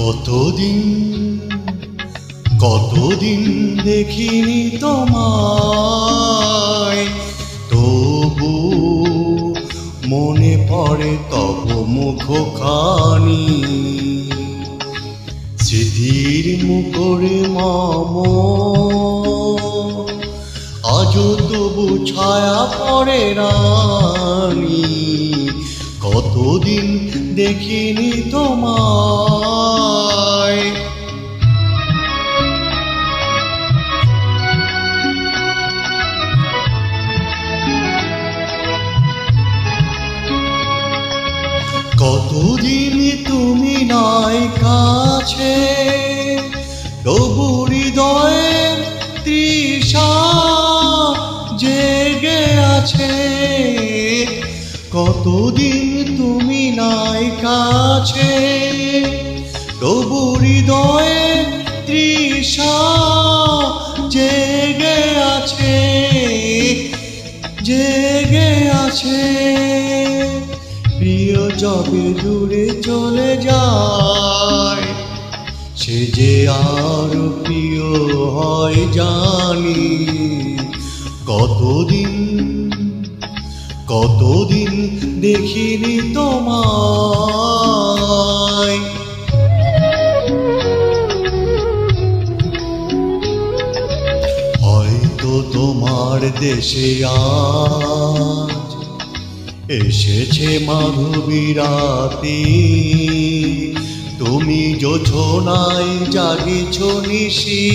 কতদিন কতদিন দেখিনি তোমায়, তবু মনে পড়ে তব মুখখানি। স্মৃতির মুখরে মম আজও তবু ছায়া পড়ে রানী। কতদিন দেখিনি তোমায়। কতদিন তুমি নাই কাছে, তবু হৃদয়ের তৃষা জেগে আছে। কতদিন তুমি নাই কাছে, তবু হৃদয়ের তৃষা জেগে আছে, জেগে আছে। প্রিয় যবে দূরে চলে যায়, সে যে আর প্রিয় হয় জানি। কতদিন কতদিন দেখিনি তোমায়। হয়তো তোমার দেশে আজ এসেছে মাধবী রাতে, তুমি জোছনায় জাগিছ নিশি।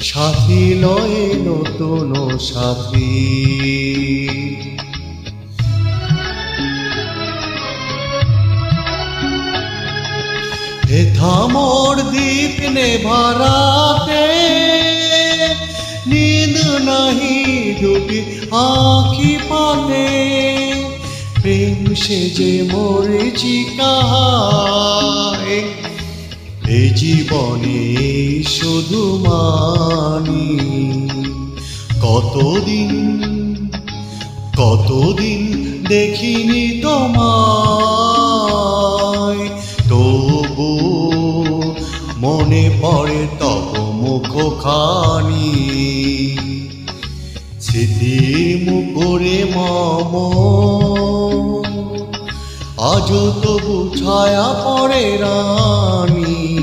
সাথী লয়ে নতুন সাথী, হেথা মোর দীপ নেভারাতে। নীন্দ নাহি দুটি আঁখি পাতে, প্রেম সেজে মরেছি কাহায়। এই জীবনে শুধু মানি। কতদিন কতদিন দেখিনি তোমায়, তবু মনে পড়ে তব মুখখানি। স্মৃতির মুখরে মম আজও তবু ছায়া পড়ে রানী।